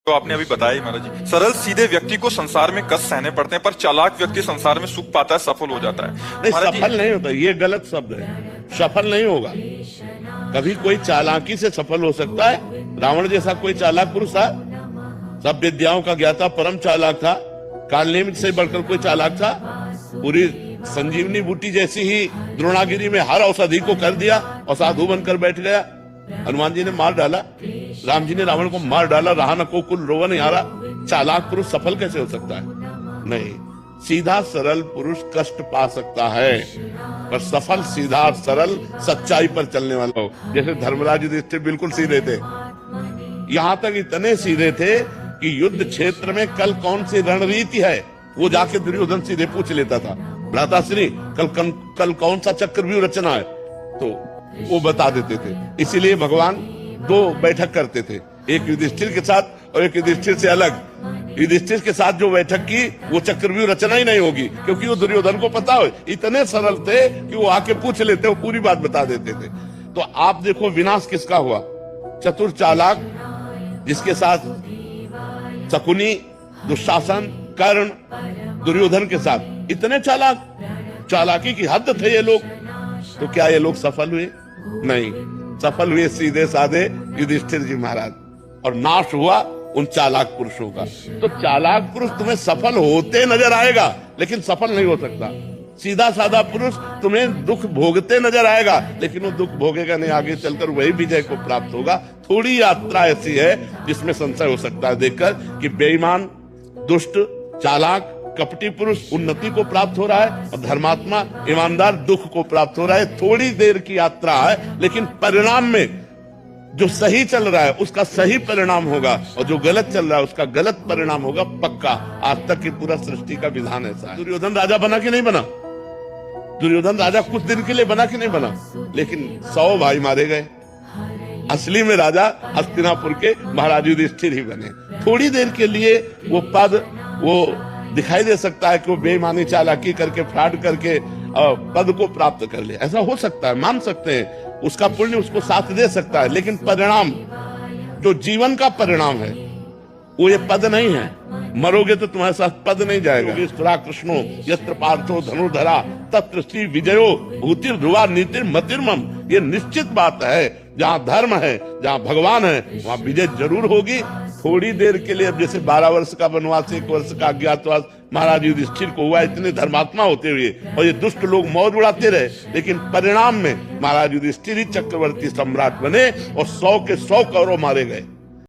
तो आपने अभी बताया ही महाराज जी, सरल सीधे व्यक्ति को संसार में कष्ट सहने पड़ते हैं, पर चालाक व्यक्ति संसार में सुख पाता है, सफल हो जाता है। नहीं, महाराज जी, सफल नहीं होता, ये गलत शब्द है। सफल नहीं होगा। कभी कोई चालाकी से सफल हो सकता है। रावण जैसा कोई चालाक पुरुष था, सब विद्याओं का ज्ञाता, परम चालाक था। कालनेमित से बढ़कर कोई चालाक था? पूरी संजीवनी बूटी जैसी ही द्रोणागिरी में हर औषधि को कर दिया और साधु बनकर बैठ गया। हनुमान जी ने मार डाला, राम जी ने रावण को मार डाला, रहा न को कुल रोवन हारा। चालाक पुरुष सफल कैसे हो सकता है? नहीं, सीधा सरल पुरुष कष्ट पा सकता है, पर सफल सीधा सरल सच्चाई पर चलने वाला हो। जैसे धर्मराज युधिष्ठिर बिल्कुल सीधे थे, यहाँ तक इतने सीधे थे कि युद्ध क्षेत्र में कल कौन सी रणनीति है वो जाके दुर्योधन सीधे पूछ लेता था। भ्राताश्री कल कौन सा चक्रव्यूह रचना है, तो वो बता देते थे। इसीलिए भगवान दो बैठक करते थे, एक युधिष्ठिर के साथ और एक युधिष्ठिर से अलग। युधिष्ठिर के साथ जो बैठक की वो चक्रव्यूह रचना ही नहीं होगी, क्योंकि वो दुर्योधन को पता हो। इतने सरल थे कि वो आके पूछ लेते, वो पूरी बात बता देते थे। तो आप देखो विनाश किसका हुआ? चतुर चालाक, जिसके साथ शकुनी, दुशासन, कर्ण, दुर्योधन के साथ इतने चालाकी की हद थे ये लोग। तो क्या ये लोग सफल हुए? नहीं, सफल हुए सीधे साधे युधिष्ठिर जी महाराज, और नाश हुआ उन चालाक पुरुषों का। तो चालाक पुरुष तुम्हें सफल होते नजर आएगा, लेकिन सफल नहीं हो सकता। सीधा साधा पुरुष तुम्हें दुख भोगते नजर आएगा, लेकिन वो दुख भोगेगा नहीं, आगे चलकर वही विजय को प्राप्त होगा। थोड़ी यात्रा ऐसी है जिसमें संशय हो सकता है देखकर कि बेईमान, दुष्ट, चालाक, कपटी पुरुष उन्नति को प्राप्त हो रहा है और धर्मात्मा, ईमानदार दुख को प्राप्त हो रहा है। थोड़ी देर की यात्रा है, लेकिन परिणाम में जो सही चल रहा है उसका सही परिणाम होगा, और जो गलत चल रहा है उसका गलत परिणाम होगा पक्का। आज तक की पूरा सृष्टि का विधान ऐसा है। दुर्योधन राजा बना कि नहीं बना? दुर्योधन राजा कुछ दिन के लिए बना कि नहीं बना? लेकिन 100 भाई मारे गए। असली में राजा हस्तिनापुर के महाराज युधिष्ठिर ही बने। थोड़ी देर के लिए वो पद, वो दिखाई दे सकता है कि वो बेईमानी, चालाकी करके, फ्रॉड करके पद को प्राप्त कर ले। ऐसा हो सकता है, मान सकते हैं, उसका पुण्य उसको साथ दे सकता है, लेकिन परिणाम, जो जीवन का परिणाम है, वो ये पद नहीं है। मरोगे तो तुम्हारे साथ पद नहीं जाएगा। कृष्णो यत्र पार्थो धनुर्धरा तत्र श्री विजयो भूतिर ध्रुवा नीतिर मतिर्मम। ये निश्चित बात है, जहाँ धर्म है, जहाँ भगवान है, वहाँ विजय जरूर होगी। थोड़ी देर के लिए, अब जैसे 12 वर्ष का वनवास, 1 वर्ष का अज्ञातवास महाराज युधिष्ठिर को हुआ, इतने धर्मात्मा होते हुए, और ये दुष्ट लोग मौज उड़ाते रहे, लेकिन परिणाम में महाराज युधिष्ठिर ही चक्रवर्ती सम्राट बने और 100 के 100 कौरव मारे गए।